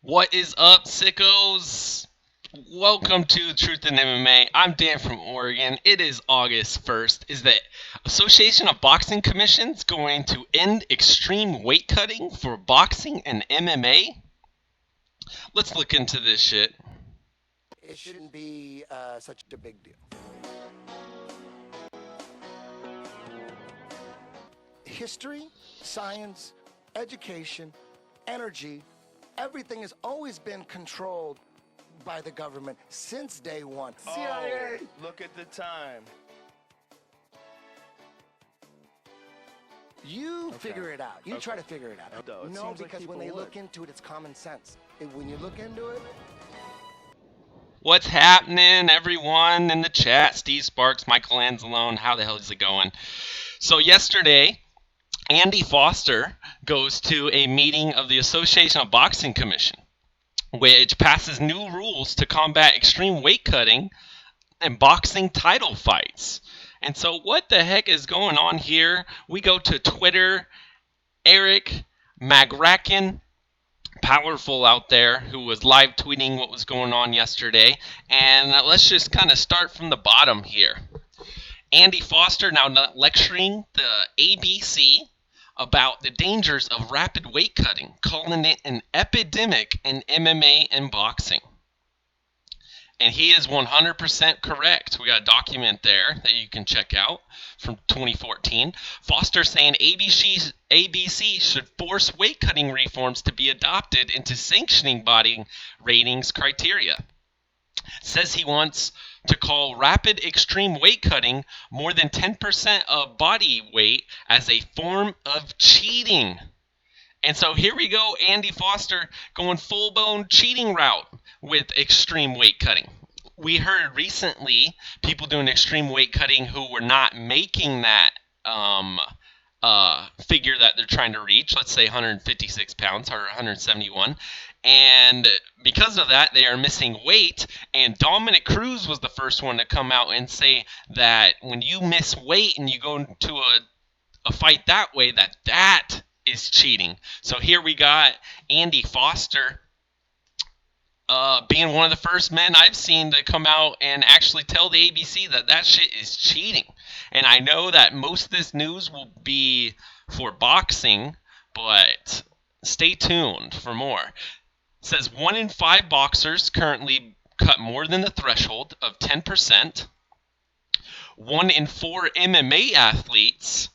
What is up, sickos? Welcome to Truth in MMA. I'm Dan from Oregon. It is August 1st. Is the Association of Boxing Commissions going to end extreme weight cutting for boxing and MMA? Let's look into this shit. It shouldn't be such a big deal. History, science, education, energy, everything has always been controlled by the government since day one. CIA! Look at the time. You figure it out. You try to figure it out. No, it No, seems like because when people they would. look into it, it's common sense. When you look into it, What's happening, everyone in the chat? Steve Sparks, Michael Anzalone. How the hell is it going? So yesterday, Andy Foster goes to a meeting of the Association of Boxing Commission, which passes new rules to combat extreme weight cutting and boxing title fights. And so what the heck is going on here? We go to Twitter, Eric Magraken, powerful out there, who was live tweeting what was going on yesterday. And let's just kind of start from the bottom here. Andy Foster now lecturing the ABC about the dangers of rapid weight cutting, calling it an epidemic in MMA and boxing. And he is 100% correct. We got a document there that you can check out from 2014. Foster saying ABC should force weight cutting reforms to be adopted into sanctioning body ratings criteria. Says he wants to call rapid extreme weight cutting more than 10% of body weight as a form of cheating. And so here we go, Andy Foster going full-blown cheating route with extreme weight cutting. We heard recently people doing extreme weight cutting who were not making that figure that they're trying to reach, let's say 156 pounds or 171. And because of that, they are missing weight. And Dominic Cruz was the first one to come out and say that when you miss weight and you go into a fight that way, that is cheating. So here we got Andy Foster being one of the first men I've seen to come out and actually tell the ABC that shit is cheating. And I know that most of this news will be for boxing, but stay tuned for more. It says 1 in 5 boxers currently cut more than the threshold of 10%. 1 in 4 MMA athletes,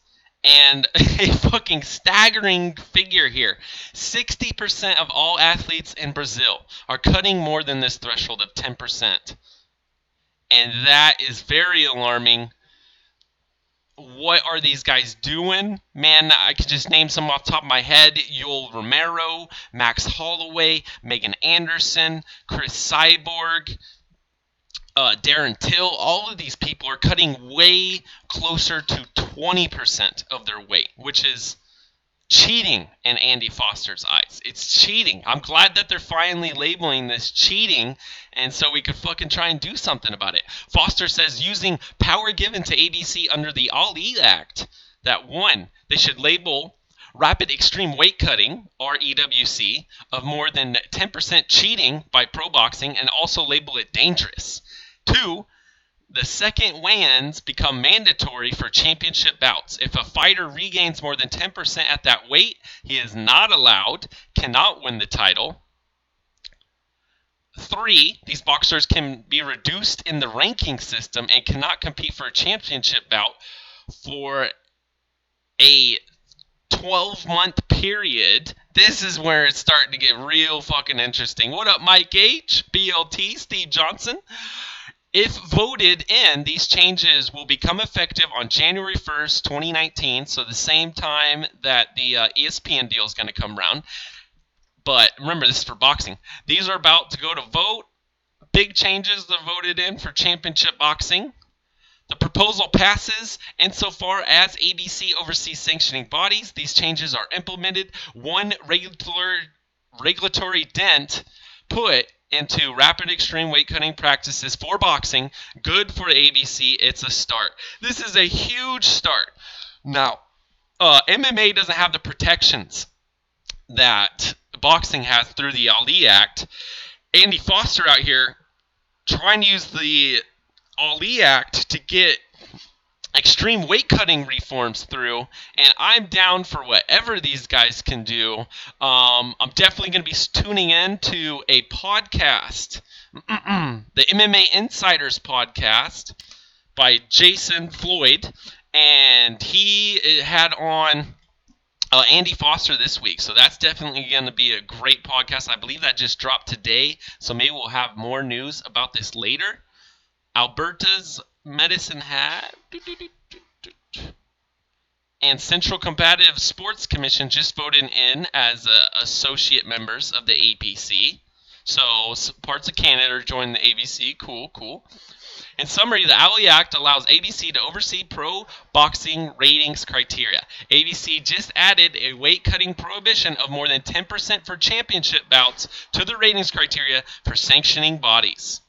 and a fucking staggering figure here. 60% of all athletes in Brazil are cutting more than this threshold of 10%. And that is very alarming. What are these guys doing? Man, I could just name some off the top of my head. Yoel Romero, Max Holloway, Megan Anderson, Chris Cyborg, Darren Till. All of these people are cutting way closer to 20% of their weight, which is cheating in Andy Foster's eyes. It's cheating. I'm glad that they're finally labeling this cheating, and so we could fucking try and do something about it. Foster says using power given to ABC under the Ali Act, that 1, they should label rapid extreme weight cutting, REWC, of more than 10% cheating by pro boxing, and also label it dangerous. 2, the second weigh-ins become mandatory for championship bouts. If a fighter regains more than 10% at that weight, he is not allowed, cannot win the title. 3, these boxers can be reduced in the ranking system and cannot compete for a championship bout for a 12-month period. This is where it's starting to get real fucking interesting. What up, Mike H, BLT, Steve Johnson? If voted in, these changes will become effective on January 1st, 2019, so the same time that the ESPN deal is going to come around. But remember, this is for boxing. These are about to go to vote. Big changes that voted in for championship boxing. The proposal passes insofar as ABC oversees sanctioning bodies. These changes are implemented. One regulatory dent put into rapid extreme weight cutting practices for boxing. Good for ABC. It's a start. This is a huge start. Now, MMA doesn't have the protections that boxing has through the Ali Act. Andy Foster out here trying to use the Ali Act to get extreme weight cutting reforms through, and I'm down for whatever these guys can do. I'm definitely going to be tuning in to a podcast, the MMA Insiders podcast by Jason Floyd, and he had on Andy Foster this week, so that's definitely going to be a great podcast. I believe that just dropped today, so maybe we'll have more news about this later. Alberta's Medicine Hat and Central Combative Sports Commission just voted in as associate members of the APC. So parts of Canada are joining the ABC. Cool. In summary, the Ali Act allows ABC to oversee pro boxing ratings criteria. ABC just added a weight-cutting prohibition of more than 10% for championship bouts to the ratings criteria for sanctioning bodies.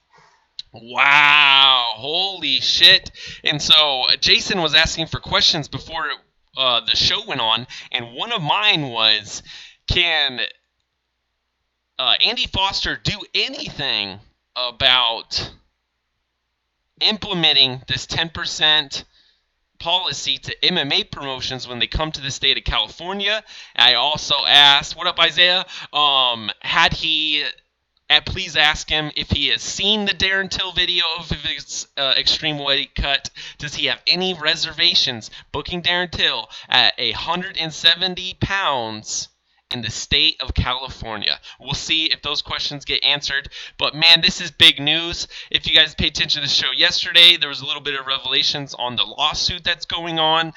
Wow, holy shit. And so Jason was asking for questions before the show went on, and one of mine was, can Andy Foster do anything about implementing this 10% policy to MMA promotions when they come to the state of California? I also asked, what up, Isaiah? Had he... please ask him if he has seen the Darren Till video of his extreme weight cut. Does he have any reservations booking Darren Till at 170 pounds in the state of California? We'll see if those questions get answered. But man, this is big news. If you guys paid attention to the show yesterday, there was a little bit of revelations on the lawsuit that's going on.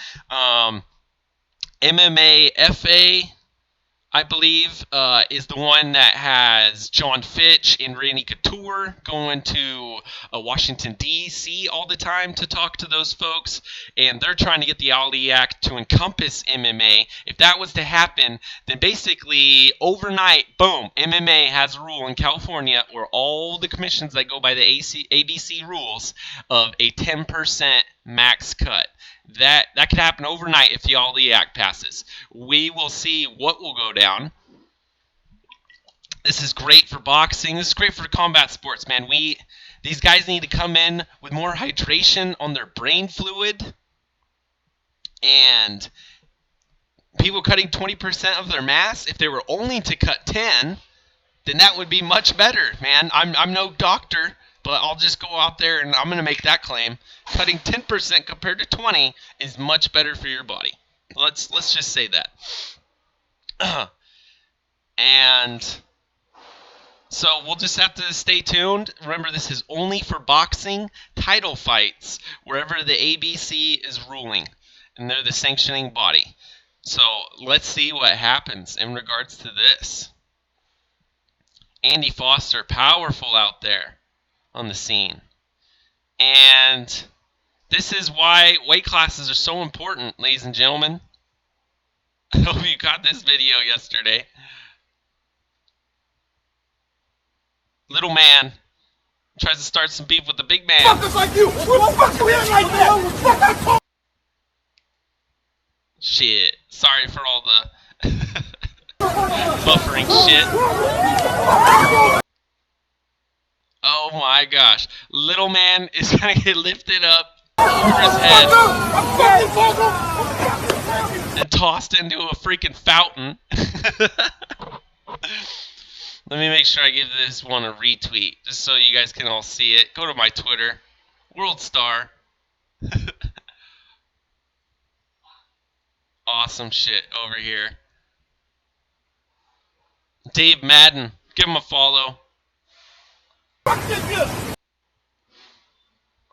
MMA FA, I believe, is the one that has John Fitch and Randy Couture going to Washington, D.C. all the time to talk to those folks, and they're trying to get the Ali Act to encompass MMA. If that was to happen, then basically overnight, boom, MMA has a rule in California where all the commissions that go by the ABC rules of a 10% max cut. That could happen overnight if the Ali Act passes. We will see what will go down. This is great for boxing. This is great for combat sports, man. These guys need to come in with more hydration on their brain fluid. And people cutting 20% of their mass, if they were only to cut 10, then that would be much better, man. I'm no doctor, but I'll just go out there and I'm going to make that claim. Cutting 10% compared to 20 is much better for your body. Let's just say that. And so we'll just have to stay tuned. Remember, this is only for boxing title fights wherever the ABC is ruling, and they're the sanctioning body. So let's see what happens in regards to this. Andy Foster, powerful out there on the scene. And this is why weight classes are so important, ladies and gentlemen. I hope you got this video yesterday. Little man tries to start some beef with the big man. Fuckers like you! Who the fuck you in like that? Shit. Sorry for all the buffering shit. Oh my gosh. Little man is gonna get lifted up over his head and tossed into a freaking fountain. Let me make sure I give this one a retweet, just so you guys can all see it. Go to my Twitter, World Star. Awesome shit over here. Dave Madden, give him a follow.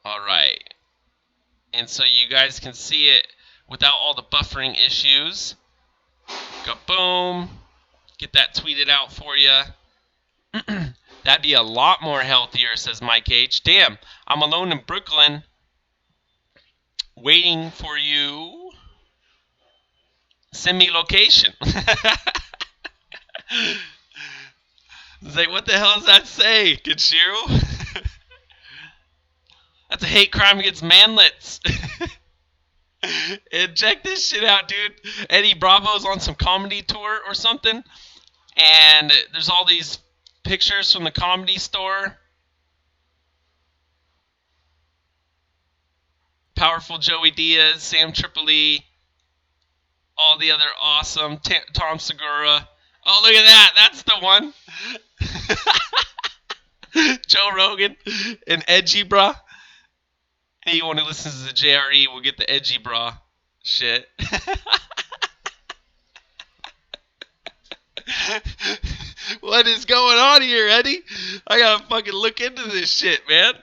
Alright. And so you guys can see it without all the buffering issues. Go boom. Get that tweeted out for you. That'd be a lot more healthier, says Mike H. Damn, I'm alone in Brooklyn waiting for you. Send me location. It's like, what the hell does that say, Kichiru? That's a hate crime against manlets. And check this shit out, dude. Eddie Bravo's on some comedy tour or something. And there's all these pictures from the Comedy Store. Powerful Joey Diaz, Sam Tripoli, all the other awesome Tom Segura. Oh, look at that. That's the one. Joe Rogan and Edgy Bra. Anyone who listens to JRE will get the Edgy Bra shit. What is going on here, Eddie? I gotta fucking look into this shit, man.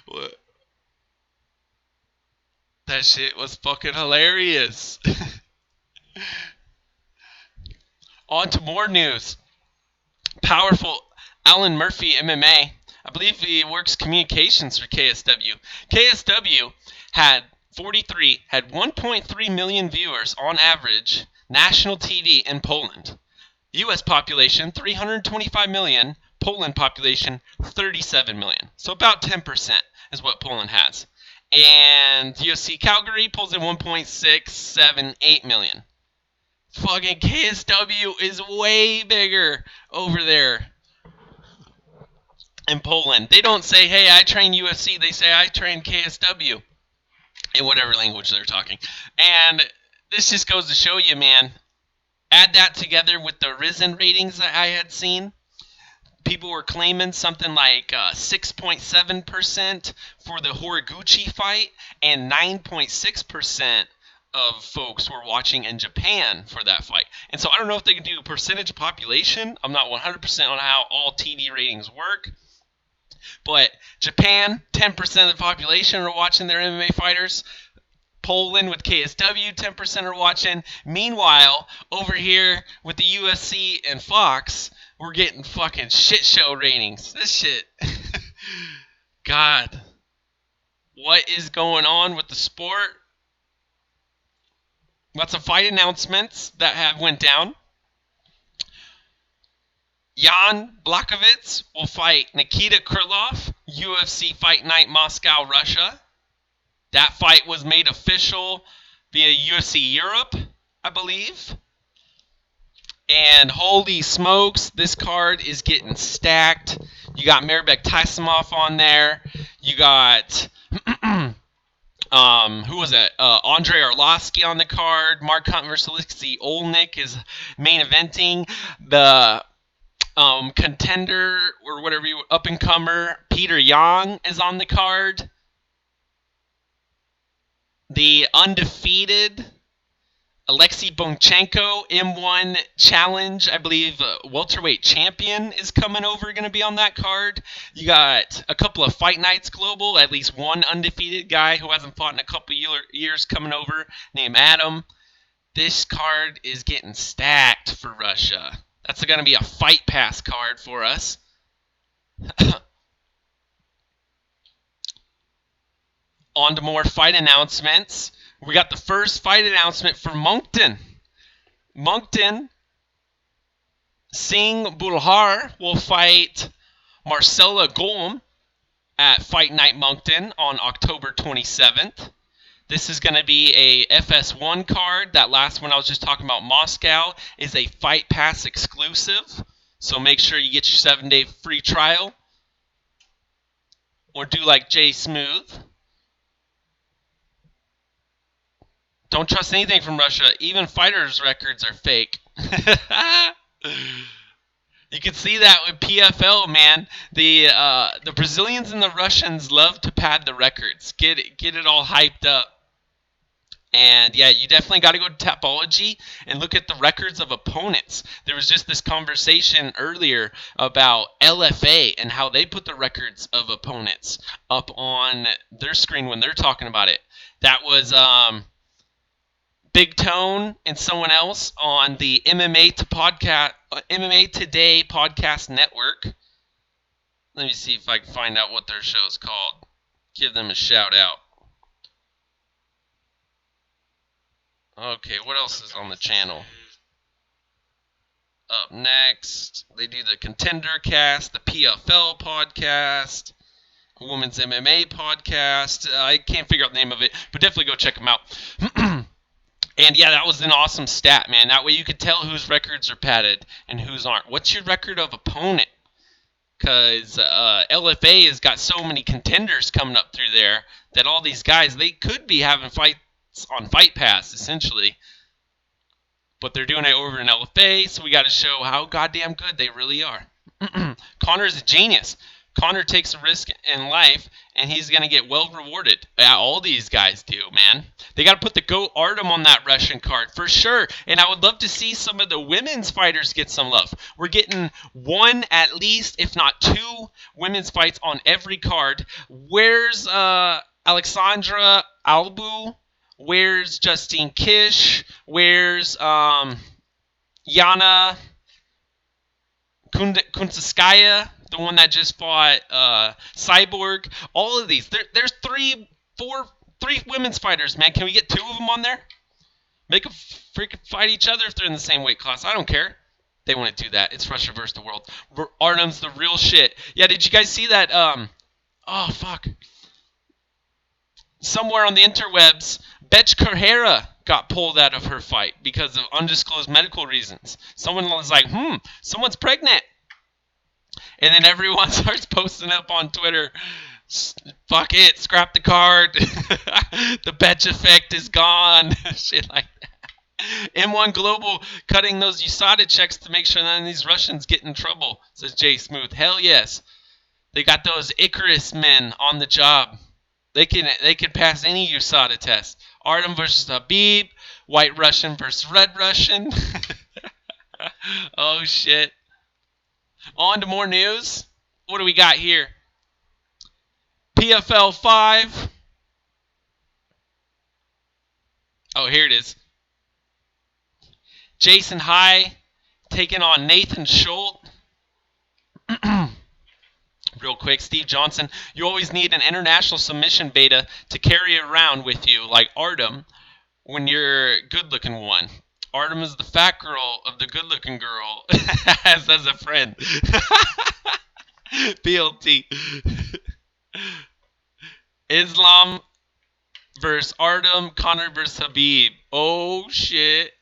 What? That shit was fucking hilarious. On to more news. Powerful Alan Murphy MMA. I believe he works communications for KSW. KSW had 1.3 million viewers on average, national TV in Poland. U.S. population 325 million, Poland population 37 million. So about 10% is what Poland has. And UFC Calgary pulls in 1.678 million. Fucking KSW is way bigger over there in Poland. They don't say, hey, I train UFC. They say, I train KSW. In whatever language they're talking. And this just goes to show you, man. Add that together with the Risen ratings that I had seen. People were claiming something like 6.7% for the Horiguchi fight, and 9.6% of folks were watching in Japan for that fight. And so I don't know if they can do percentage of population. I'm not 100% on how all TV ratings work. But Japan, 10% of the population are watching their MMA fighters. Poland with KSW, 10% are watching. Meanwhile, over here with the UFC and Fox, we're getting fucking shit show ratings. This shit. God. What is going on with the sport? Lots of fight announcements that have went down. Jan Blachowicz will fight Nikita Krylov, UFC Fight Night Moscow, Russia. That fight was made official via UFC Europe, I believe. And holy smokes, this card is getting stacked. You got Mairbek Taisimov on there. You got, who was that? Andrei Arlovsky on the card. Mark Hunt versus Alexei Olnik is main eventing. The contender, or whatever you, up-and-comer, Peter Yang is on the card. The undefeated Alexei Bonchenko M1 Challenge, I believe, welterweight champion is coming over, going to be on that card. You got a couple of Fight Nights Global, at least one undefeated guy who hasn't fought in a couple years coming over, named Adam. This card is getting stacked for Russia. That's going to be a Fight Pass card for us. On to more fight announcements. We got the first fight announcement for Moncton. Moncton Singh Bulhar will fight Marcela Golm at Fight Night Moncton on October 27th. This is going to be a FS1 card. That last one I was just talking about, Moscow, is a Fight Pass exclusive. So make sure you get your 7-day free trial. Or do like Jay Smooth. Don't trust anything from Russia. Even fighters' records are fake. You can see that with PFL, man. The Brazilians and the Russians love to pad the records. Get it all hyped up. And yeah, you definitely got to go to Tapology and look at the records of opponents. There was just this conversation earlier about LFA and how they put the records of opponents up on their screen when they're talking about it. That was Big Tone and someone else on the MMA Today podcast network. Let me see if I can find out what their show is called. Give them a shout out. Okay, what else is on the channel? Up next, they do the Contender Cast, the PFL podcast, Women's MMA podcast. I can't figure out the name of it, but definitely go check them out. And yeah, that was an awesome stat, man. That way you could tell whose records are padded and whose aren't. What's your record of opponent? Because LFA has got so many contenders coming up through there that all these guys, they could be having fights on Fight Pass, essentially. But they're doing it over in LFA, so we got to show how goddamn good they really are. Connor's a genius. Connor takes a risk in life, and he's going to get well rewarded. All these guys do, man. They got to put the GOAT Artem on that Russian card, for sure. And I would love to see some of the women's fighters get some love. We're getting one at least, if not two, women's fights on every card. Where's Alexandra Albu? Where's Justine Kish? Where's Yana Kuntsevskaya? The one that just fought Cyborg. All of these. There's three women's fighters, man. Can we get two of them on there? Make them freaking fight each other if they're in the same weight class. I don't care. They want to do that. It's Russia versus the world. Artem's the real shit. Yeah, did you guys see that? Oh, fuck. Somewhere on the interwebs, Betch Carrera got pulled out of her fight because of undisclosed medical reasons. Someone was like, someone's pregnant. And then everyone starts posting up on Twitter, fuck it, scrap the card. The Betch effect is gone. Shit like that. M1 Global cutting those USADA checks to make sure none of these Russians get in trouble, says Jay Smooth. Hell yes. They got those Icarus men on the job. They can pass any USADA test. Artem versus Habib. White Russian versus Red Russian. Oh, shit. On to more news. What do we got here? PFL 5. Oh, here it is. Jason High taking on Nathan Schultz. Real quick, Steve Johnson, you always need an international submission beta to carry around with you, like Artem, when you're a good-looking one. Artem is the fat girl of the good-looking girl, as a friend. BLT. Islam versus Artem, Connor versus Habib. Oh, shit.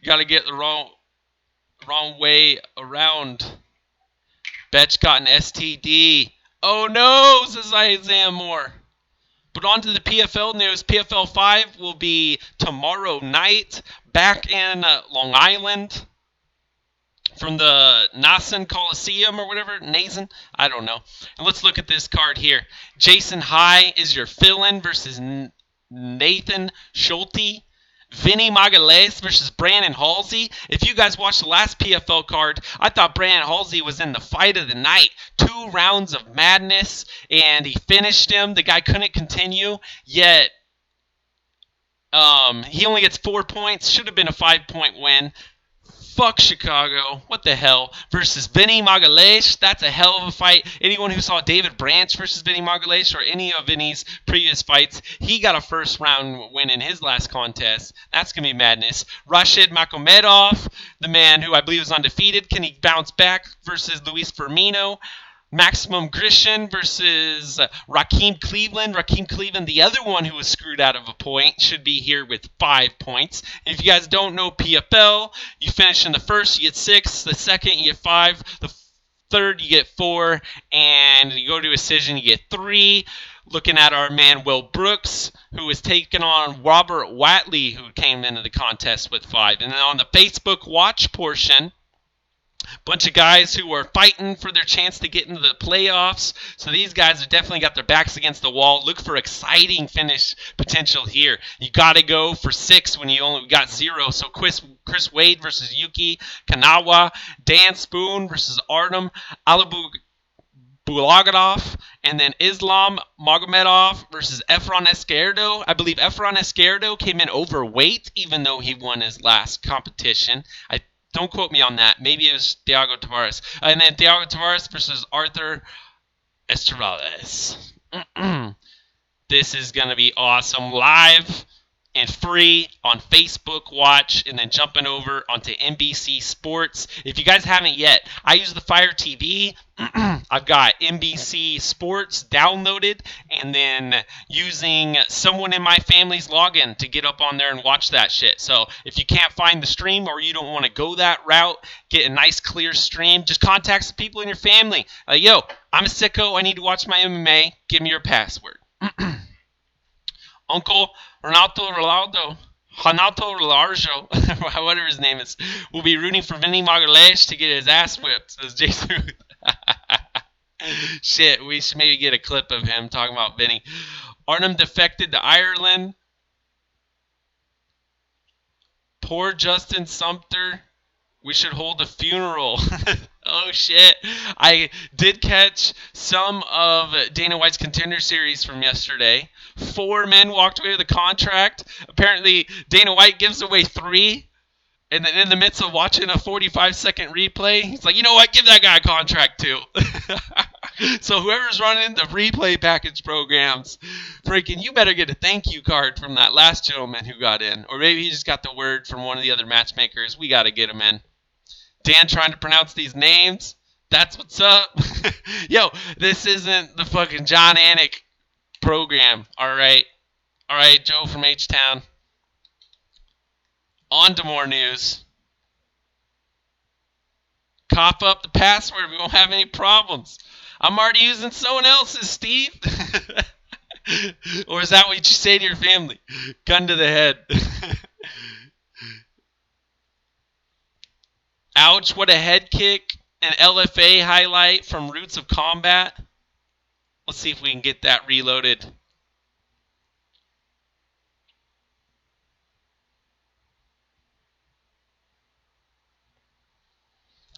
You gotta get the wrong way around. Betch got an STD. Oh no, says Isaiah Moore. But on to the PFL news. PFL 5 will be tomorrow night back in Long Island from the Nassen Coliseum or whatever. Nazen? I don't know. And let's look at this card here. Jason High is your fill-in versus Nathan Schulte. Vinny Magalhaes versus Brandon Halsey. If you guys watched the last PFL card, I thought Brandon Halsey was in the fight of the night. 2 rounds of madness, and he finished him. The guy couldn't continue, yet he only gets 4 points. Should have been a 5-point win. Fuck Chicago. What the hell? Versus Vinny Magalhaes. That's a hell of a fight. Anyone who saw David Branch versus Vinny Magalhaes or any of Vinny's previous fights, he got a first round win in his last contest. That's going to be madness. Rashid Makhmedov, the man who I believe is undefeated. Can he bounce back versus Luis Firmino? Maximum Grishin versus Raheem Cleveland. Raheem Cleveland, the other one who was screwed out of a point, should be here with 5 points. And if you guys don't know PFL, you finish in the first, you get 6. The second, you get 5. The third, you get 4. And you go to a decision, you get 3. Looking at our man Will Brooks, who is taking on Robert Watley, who came into the contest with 5. And then on the Facebook watch portion, bunch of guys who are fighting for their chance to get into the playoffs. So these guys have definitely got their backs against the wall. Look for exciting finish potential here. You got to go for 6 when you only got 0. So Chris Wade versus Yuki Kanawa. Dan Spoon versus Artem Bulagadov. And then Islam Magomedov versus Efron Esquerdo. I believe Efron Esquerdo came in overweight, even though he won his last competition. Don't quote me on that. Maybe it was Thiago Tavares. And then Thiago Tavares versus Arthur Estrades. This is going to be awesome. Live and free on Facebook Watch, and then jumping over onto NBC Sports. If you guys haven't yet, I use the Fire TV. I've got NBC Sports downloaded, and then using someone in my family's login to get up on there and watch that shit. So if you can't find the stream, or you don't want to go that route, get a nice clear stream, just contact some people in your family. Yo, I'm a sicko. I need to watch my MMA. Give me your password. Uncle Renato Larjo, whatever his name is, will be rooting for Vinny Magalhaes to get his ass whipped, says Jason. Shit, we should maybe get a clip of him talking about Vinny. Arnhem defected to Ireland. Poor Justin Sumter. We should hold a funeral. Oh, shit. I did catch some of Dana White's Contender Series from yesterday. 4 men walked away with a contract. Apparently, Dana White gives away 3. And then in the midst of watching a 45-second replay, he's like, you know what? Give that guy a contract, too. So whoever's running the replay package programs, freaking, you better get a thank you card from that last gentleman who got in. Or maybe he just got the word from one of the other matchmakers. We got to get him in. Dan trying to pronounce these names. That's what's up. Yo, this isn't the fucking John Anik program. All right, Joe from H-Town. On to more news. Cough up the password. We won't have any problems. I'm already using someone else's, Steve. Or is that what you say to your family? Gun to the head. Ouch, what a head kick. An LFA highlight from Roots of Combat. Let's see if we can get that reloaded.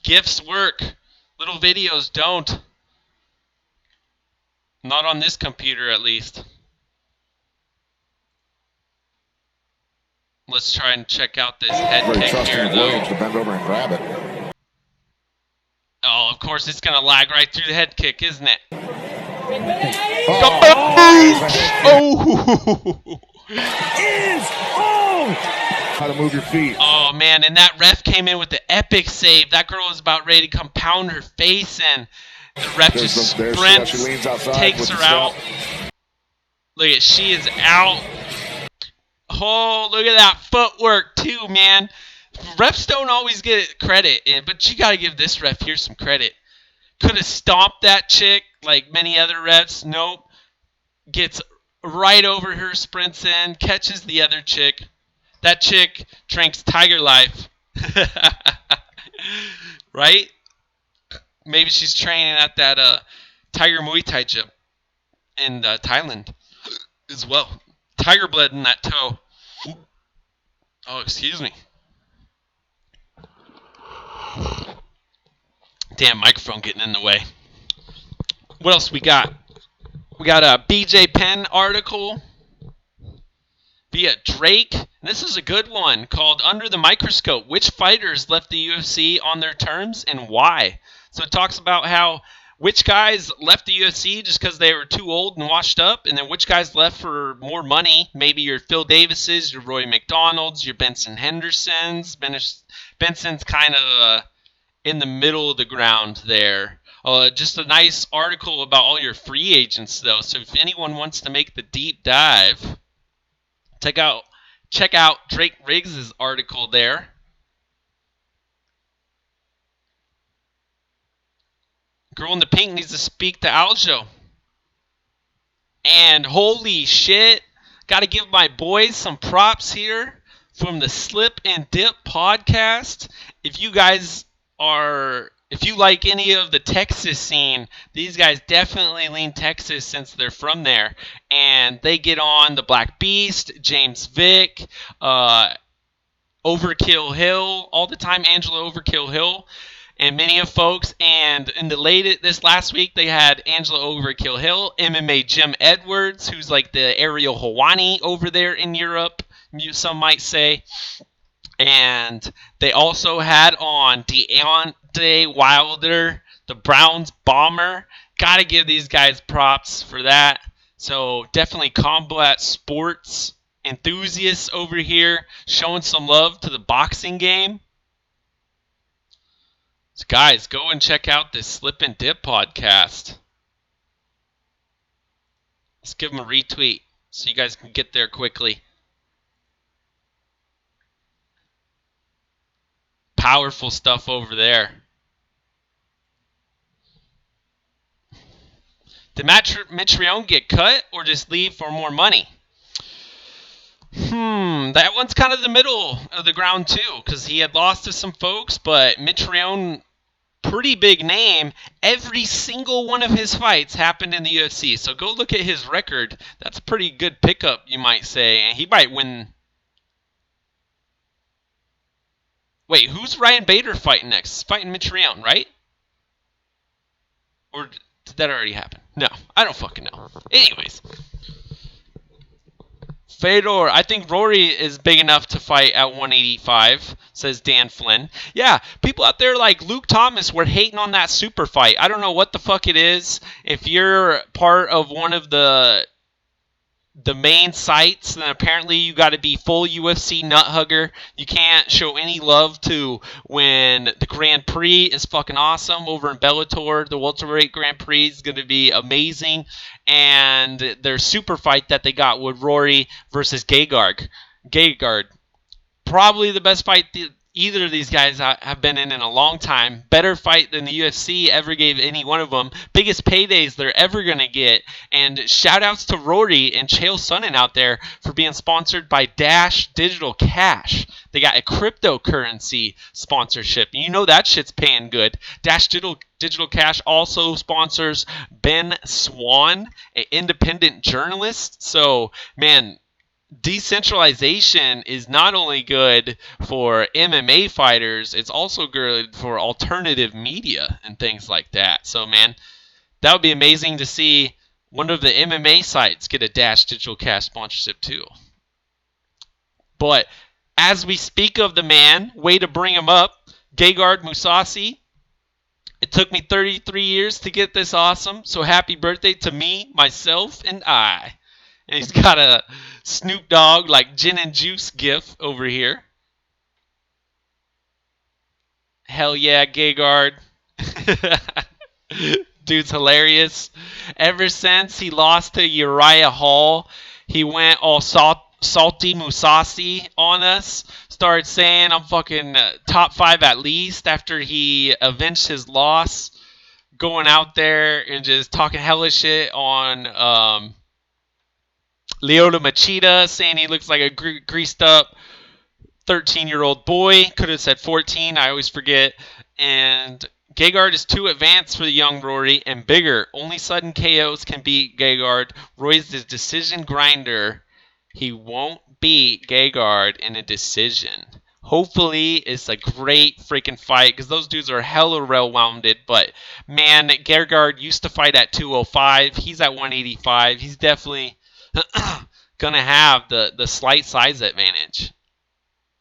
GIFs work. Little videos don't. Not on this computer, at least. Let's try and check out this head kick here, though. To bend over and grab it. Oh, of course, it's going to lag right through the head kick, isn't it? Oh! Is on! How to move your feet. Oh, man, and that ref came in with the epic save. That girl was about ready to come pound her face in. The ref just sprints, takes her out. Look at, she is out. Oh, look at that footwork, too, man. Refs don't always get credit, but you got to give this ref here some credit. Could have stomped that chick like many other refs. Nope. Gets right over her, sprints in, catches the other chick. That chick drinks Tiger Life. Right? Maybe she's training at that Tiger Muay Thai gym in Thailand as well. Tiger blood in that toe. Oh, excuse me. Damn, microphone getting in the way. What else we got? We got a BJ Penn article via Drake. This is a good one called Under the Microscope. Which fighters left the UFC on their terms and why? So it talks about how which guys left the UFC just because they were too old and washed up, and then which guys left for more money. Maybe your Phil Davises, your Roy McDonalds, your Benson Hendersons. Benson's kind of in the middle of the ground there. Just a nice article about all your free agents, though. So if anyone wants to make the deep dive, check out Drake Riggs' article there. Girl in the pink needs to speak to Aljo. And holy shit, gotta give my boys some props here from the Slip and Dip podcast. If you like any of the Texas scene, these guys definitely lean Texas since they're from there. And they get on the Black Beast, James Vick, Overkill Hill, all the time Angela Overkill Hill, and many of folks. And in this last week, they had Angela Overkill Hill, MMA Jim Edwards, who's like the Ariel Helwani over there in Europe, some might say. And they also had on Deontay Wilder, the Browns bomber. Got to give these guys props for that. So definitely Combat Sports enthusiasts over here showing some love to the boxing game. So guys, go and check out this Slip and Dip podcast. Let's give them a retweet so you guys can get there quickly. Powerful stuff over there. Did Mitrione get cut or just leave for more money? That one's kind of the middle of the ground too, because he had lost to some folks, but Mitrione, pretty big name. Every single one of his fights happened in the UFC, so go look at his record. That's a pretty good pickup, you might say, and he might win. Wait, who's Ryan Bader fighting next? Fighting Mitrione, right? Or did that already happen? No, I don't fucking know. Anyways. Fedor, I think Rory is big enough to fight at 185, says Dan Flynn. Yeah, people out there like Luke Thomas were hating on that super fight. I don't know what the fuck it is. If you're part of one of the main sites, then apparently you got to be full UFC nut hugger. You can't show any love to when the Grand Prix is fucking awesome over in Bellator. The welterweight Grand Prix is going to be amazing, and their super fight that they got with Rory versus Gegard, probably the best fight either of these guys have been in a long time. Better fight than the UFC ever gave any one of them. Biggest paydays they're ever going to get. And shout outs to Rory and Chael Sonnen out there for being sponsored by Dash Digital Cash. They got a cryptocurrency sponsorship. You know that shit's paying good. Dash Digital Cash also sponsors Ben Swan, an independent journalist. So, man, decentralization is not only good for MMA fighters, it's also good for alternative media and things like that. So, man, that would be amazing to see one of the MMA sites get a Dash Digital Cash sponsorship too. But as we speak of the man, way to bring him up, Gegard Mousasi. It took me 33 years to get this awesome, so happy birthday to me, myself, and I. And he's got a Snoop Dogg, like gin and juice gif over here. Hell yeah, Gegard. Dude's hilarious. Ever since he lost to Uriah Hall, he went all salty Mousasi on us. Started saying I'm fucking top 5 at least after he avenged his loss. Going out there and just talking hella shit on Lyoto Machida, saying he looks like a greased up 13-year-old boy. Could have said 14. I always forget. And Gegard is too advanced for the young Rory and bigger. Only sudden KOs can beat Gegard. Roy's the decision grinder. He won't beat Gegard in a decision. Hopefully, it's a great freaking fight because those dudes are hella well-rounded. But, man, Gegard used to fight at 205. He's at 185. He's definitely going to have the slight size advantage.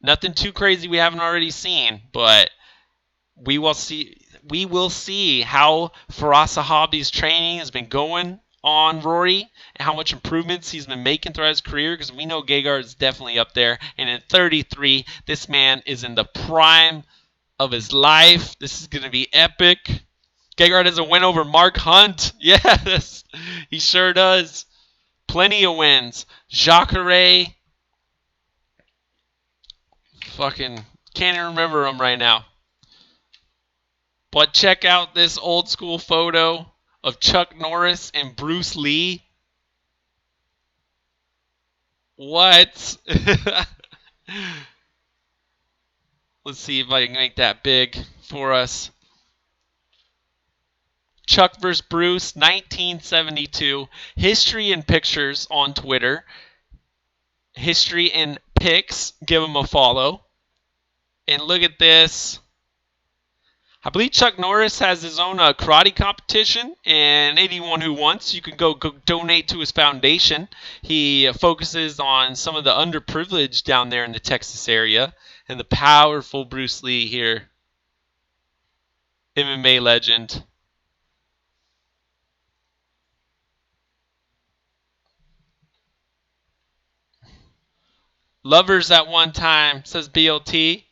Nothing too crazy we haven't already seen, but we will see how Firas Zahabi's training has been going on Rory and how much improvements he's been making throughout his career, because we know Gegard is definitely up there. And at 33, this man is in the prime of his life. This is going to be epic. Gegard has a win over Mark Hunt. Yes, he sure does. Plenty of wins. Jacare. Fucking can't even remember him right now. But check out this old school photo of Chuck Norris and Bruce Lee. What? Let's see if I can make that big for us. Chuck vs. Bruce, 1972. History and Pictures on Twitter. History and Pics. Give him a follow. And look at this. I believe Chuck Norris has his own karate competition, and anyone who wants, you can go donate to his foundation. He focuses on some of the underprivileged down there in the Texas area, and the powerful Bruce Lee here, MMA legend. Lovers at one time, says BLT.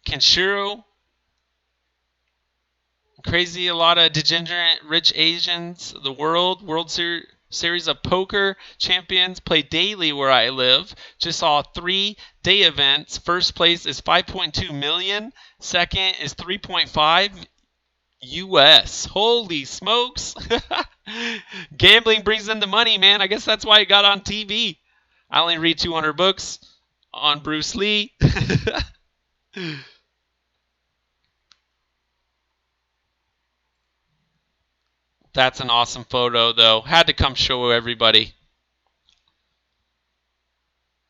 Kenshiro. Crazy, a lot of degenerate rich Asians. The World Series of Poker champions play daily where I live. Just saw 3-day events. First place is 5.2 million. Second is 3.5 US. Holy smokes. Gambling brings in the money, man. I guess that's why it got on TV. I only read 200 books on Bruce Lee. That's an awesome photo, though. Had to come show everybody.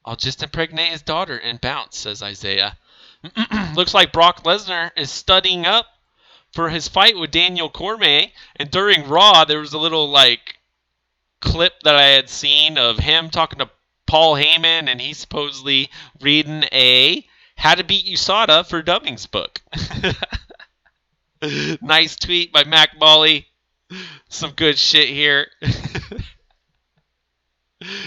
I'll just impregnate his daughter and bounce, says Isaiah. Looks like Brock Lesnar is studying up for his fight with Daniel Cormier. And during Raw, there was a little, clip that I had seen of him talking to Paul Heyman, and he's supposedly reading a How to Beat USADA for Dummies book. Nice tweet by Mac Molly. Some good shit here.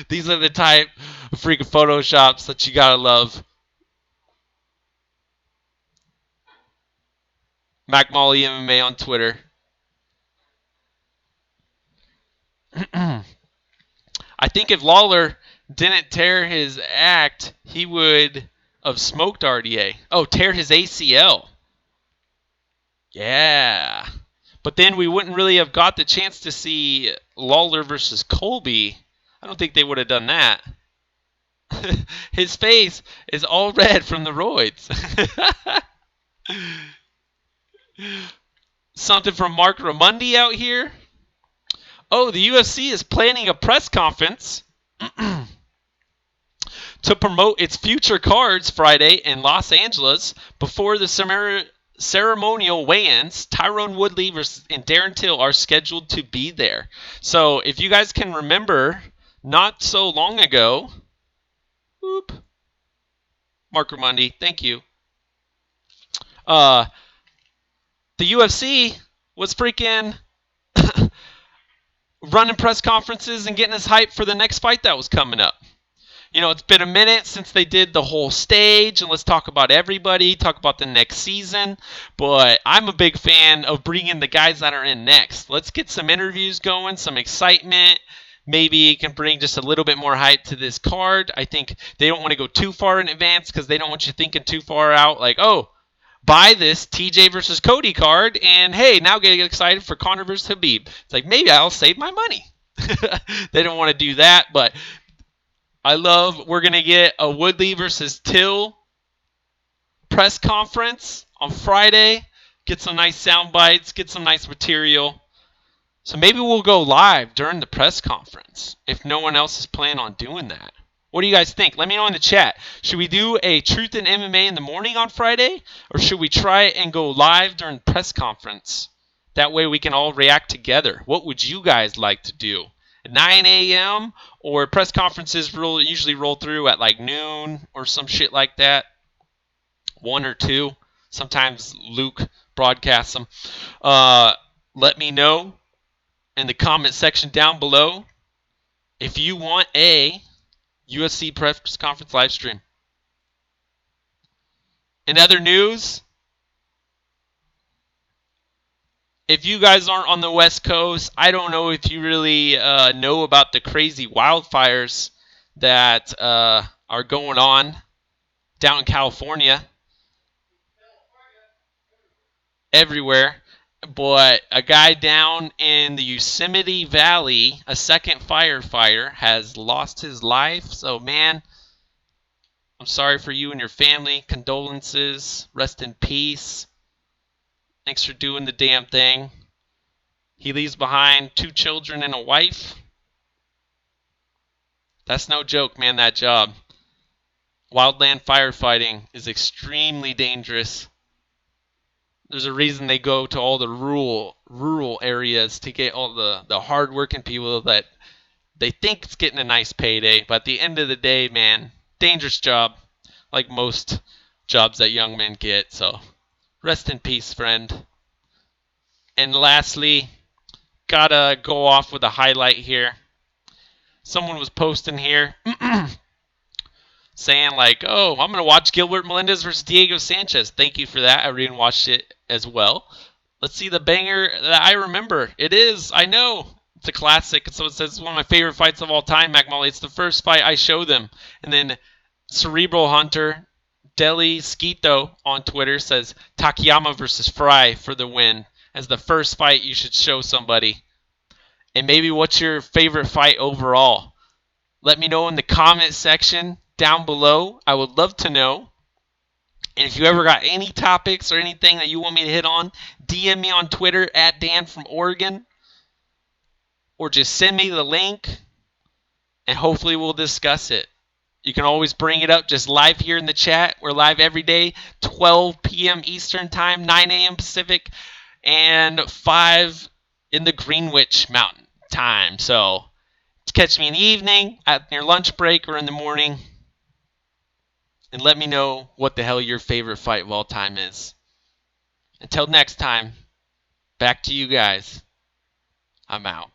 These are the type of freaking photoshops that you gotta love. Mac Molly MMA on Twitter. I think if Lawler didn't tear his act, he would have smoked RDA. Oh, tear his ACL. Yeah. But then we wouldn't really have got the chance to see Lawler versus Colby. I don't think they would have done that. His face is all red from the roids. Something from Mark Ramundi out here. Oh, the UFC is planning a press conference to promote its future cards Friday in Los Angeles before the ceremonial weigh-ins. Tyrone Woodley and Darren Till are scheduled to be there. So if you guys can remember, not so long ago, Mark Ramundi, thank you. The UFC was freaking running press conferences and getting us hyped for the next fight that was coming up. You know, it's been a minute since they did the whole stage, and let's talk about everybody, talk about the next season. But I'm a big fan of bringing the guys that are in next. Let's get some interviews going, some excitement. Maybe it can bring just a little bit more hype to this card. I think they don't want to go too far in advance because they don't want you thinking too far out. Like, oh, buy this TJ versus Cody card, and hey, now get excited for Conor versus Khabib. It's like, maybe I'll save my money. They don't want to do that, but I love we're going to get a Woodley versus Till press conference on Friday. Get some nice sound bites, get some nice material. So maybe we'll go live during the press conference if no one else is planning on doing that. What do you guys think? Let me know in the chat. Should we do a Truth in MMA in the morning on Friday? Or should we try and go live during the press conference? That way we can all react together. What would you guys like to do? At 9 a.m. or press conferences usually roll through at like noon or some shit like that. 1 or 2. Sometimes Luke broadcasts them. Let me know in the comment section down below if you want a UFC press conference live stream. In other news, if you guys aren't on the West Coast, I don't know if you really know about the crazy wildfires that are going on down in California. Everywhere. But a guy down in the Yosemite Valley, a second firefighter, has lost his life. So, man, I'm sorry for you and your family. Condolences. Rest in peace. Thanks for doing the damn thing. He leaves behind 2 children and a wife. That's no joke, man, that job. Wildland firefighting is extremely dangerous. There's a reason they go to all the rural areas to get all the hard-working people that they think it's getting a nice payday. But at the end of the day, man, dangerous job, like most jobs that young men get. So rest in peace, friend. And lastly, gotta go off with a highlight here. someone was posting here saying like, "Oh, I'm gonna watch Gilbert Melendez versus Diego Sanchez." Thank you for that. I rewatched it as well. Let's see the banger that I remember. It is. I know. It's a classic. So it says it's one of my favorite fights of all time, Mac Molly. It's the first fight I show them. And then Cerebral Hunter, Deli Skeeto on Twitter says Takayama versus Fry for the win as the first fight you should show somebody. And maybe what's your favorite fight overall? Let me know in the comment section down below. I would love to know. And if you ever got any topics or anything that you want me to hit on, DM me on Twitter at Dan from Oregon. Or just send me the link and hopefully we'll discuss it. You can always bring it up just live here in the chat. We're live every day, 12 p.m. Eastern Time, 9 a.m. Pacific, and 5 in the Greenwich Mountain Time. So catch me in the evening, at your lunch break, or in the morning. And let me know what the hell your favorite fight of all time is. Until next time, back to you guys. I'm out.